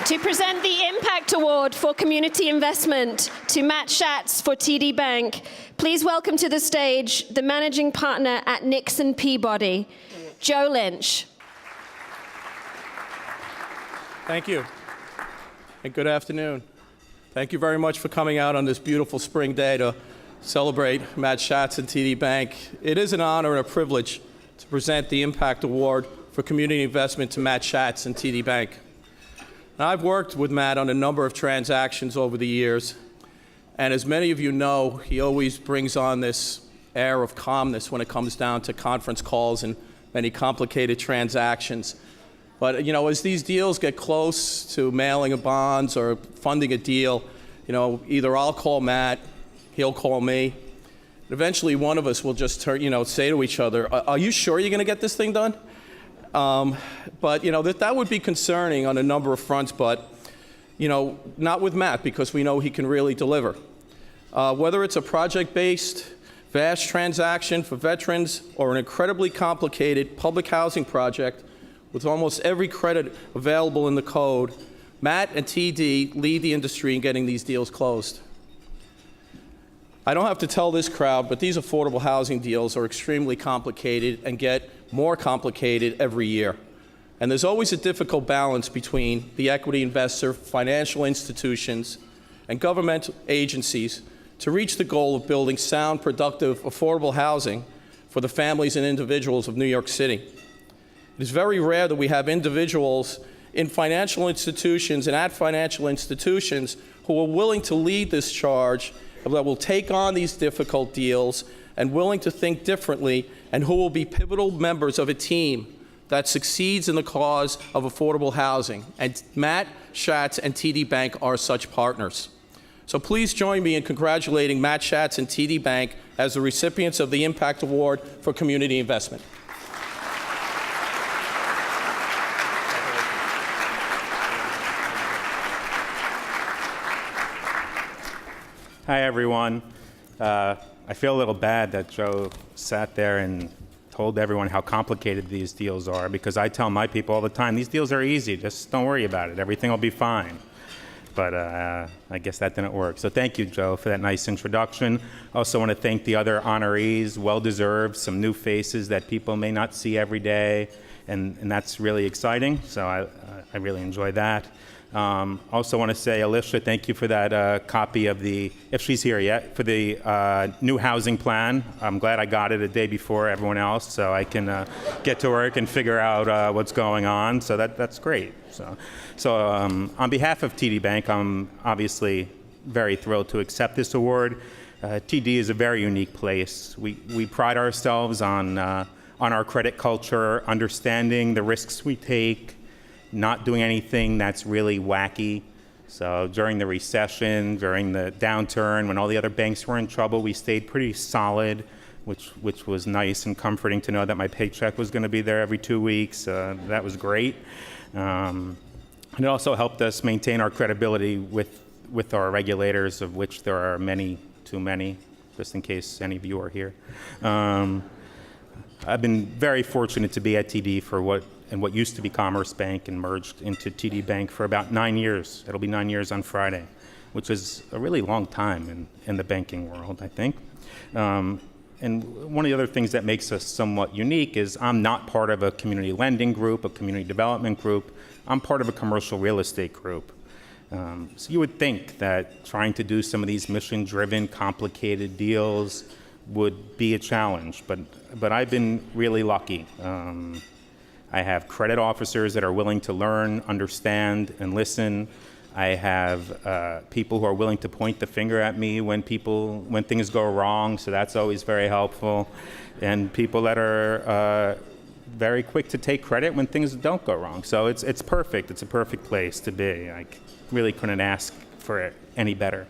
To present the Impact Award for Community Investment to Matt Schatz for TD Bank, please welcome to the stage the Managing Partner at Nixon Peabody, Joe Lynch. Thank you, and good afternoon. Thank you very much for coming out on this beautiful spring day to celebrate Matt Schatz and TD Bank. It is an honor and a privilege to present the Impact Award for Community Investment to Matt Schatz and TD Bank. Now, I've worked with Matt on a number of transactions over the years, and as many of you know, he always brings on this air of calmness when it comes down to conference calls and many complicated transactions. But, you know, as these deals get close to mailing of bonds or funding a deal, you know, either I'll call Matt, he'll call me. Eventually, one of us will just say to each other, are you sure you're going to get this thing done? But, you know, that would be concerning on a number of fronts, but, you know, not with Matt, because we know he can really deliver. Whether it's a project-based, vast transaction for veterans or an incredibly complicated public housing project with almost every credit available in the code, Matt and TD lead the industry in getting these deals closed. I don't have to tell this crowd, but these affordable housing deals are extremely complicated and get more complicated every year. And there's always a difficult balance between the equity investor, financial institutions, and governmental agencies to reach the goal of building sound, productive, affordable housing for the families and individuals of New York City. It is very rare that we have individuals in financial institutions and at financial institutions who are willing to lead this charge, that will take on these difficult deals and willing to think differently, and who will be pivotal members of a team that succeeds in the cause of affordable housing. And Matt Schatz and TD Bank are such partners. So please join me in congratulating Matt Schatz and TD Bank as the recipients of the Impact Award for Community Investment. Hi, everyone. I feel a little bad that Joe sat there and told everyone how complicated these deals are, because I tell my people all the time, these deals are easy, just don't worry about it, everything will be fine. But I guess that didn't work. So thank you, Joe, for that nice introduction. I also want to thank the other honorees, well-deserved, some new faces that people may not see every day, and that's really exciting, so I really enjoy that. Also want to say, Alicia, thank you for that copy of the, if she's here yet, for the new housing plan. I'm glad I got it a day before everyone else, so I can get to work and figure out what's going on. So that's great. So on behalf of TD Bank, I'm obviously very thrilled to accept this award. TD is a very unique place. We pride ourselves on our credit culture, understanding the risks we take, not doing anything that's really wacky. So during the recession, during the downturn, when all the other banks were in trouble, we stayed pretty solid, which was nice and comforting to know that my paycheck was going to be there every 2 weeks. That was great. And it also helped us maintain our credibility with our regulators, of which there are many, too many, just in case any of you are here. I've been very fortunate to be at TD for what used to be Commerce Bank and merged into TD Bank for about 9 years. It'll be 9 years on Friday, which is a really long time in the banking world, I think. And one of the other things that makes us somewhat unique is I'm not part of a community lending group, a community development group. I'm part of a commercial real estate group. So you would think that trying to do some of these mission-driven, complicated deals would be a challenge, but I've been really lucky. I have credit officers that are willing to learn, understand, and listen. I have people who are willing to point the finger at me when things go wrong, so that's always very helpful. And people that are very quick to take credit when things don't go wrong. So it's perfect. It's a perfect place to be. I really couldn't ask for it any better.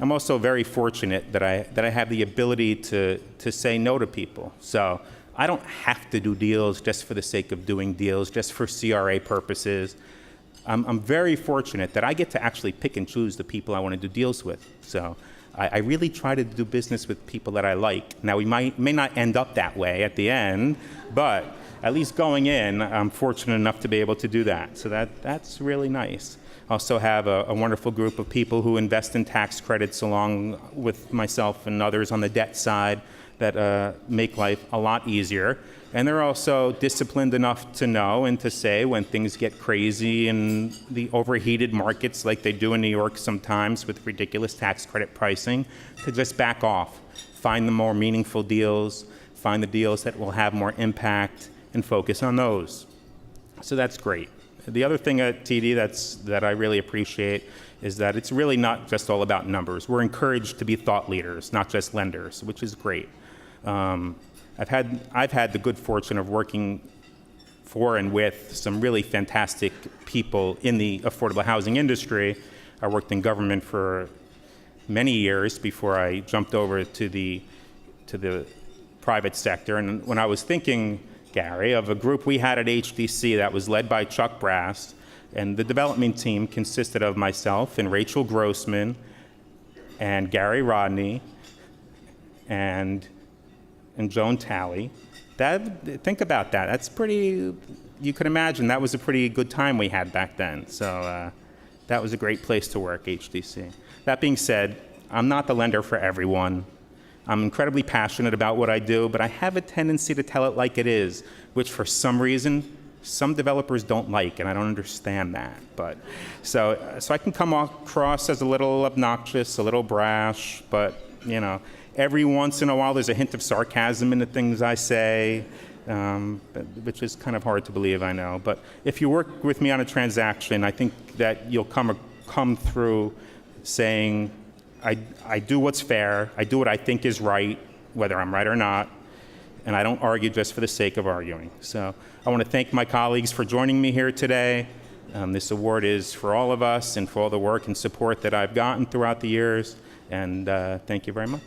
I'm also very fortunate that I have the ability to say no to people. So I don't have to do deals just for the sake of doing deals, just for CRA purposes. I'm very fortunate that I get to actually pick and choose the people I want to do deals with. So I really try to do business with people that I like. Now, we may not end up that way at the end, but at least going in, I'm fortunate enough to be able to do that. So that's really nice. Also have a wonderful group of people who invest in tax credits along with myself and others on the debt side that make life a lot easier. And they're also disciplined enough to know and to say when things get crazy in the overheated markets like they do in New York sometimes with ridiculous tax credit pricing, to just back off, find the more meaningful deals, find the deals that will have more impact, and focus on those. So that's great. The other thing at TD that I really appreciate is that it's really not just all about numbers. We're encouraged to be thought leaders, not just lenders, which is great. I've had the good fortune of working for and with some really fantastic people in the affordable housing industry. I worked in government for many years before I jumped over to the private sector. And when I was thinking, Gary, of a group we had at HDC that was led by Chuck Brass, and the development team consisted of myself and Rachel Grossman and Gary Rodney and Joan Talley. Think about that. That's pretty, you could imagine that was a pretty good time we had back then. So that was a great place to work, HDC. That being said, I'm not the lender for everyone. I'm incredibly passionate about what I do, but I have a tendency to tell it like it is, which for some reason, some developers don't like, and I don't understand that. But so I can come across as a little obnoxious, a little brash, but you know, every once in a while there's a hint of sarcasm in the things I say, which is kind of hard to believe, I know. But if you work with me on a transaction, I think that you'll come through saying, I do what's fair, I do what I think is right, whether I'm right or not, and I don't argue just for the sake of arguing. So I want to thank my colleagues for joining me here today. This award is for all of us and for all the work and support that I've gotten throughout the years, and thank you very much.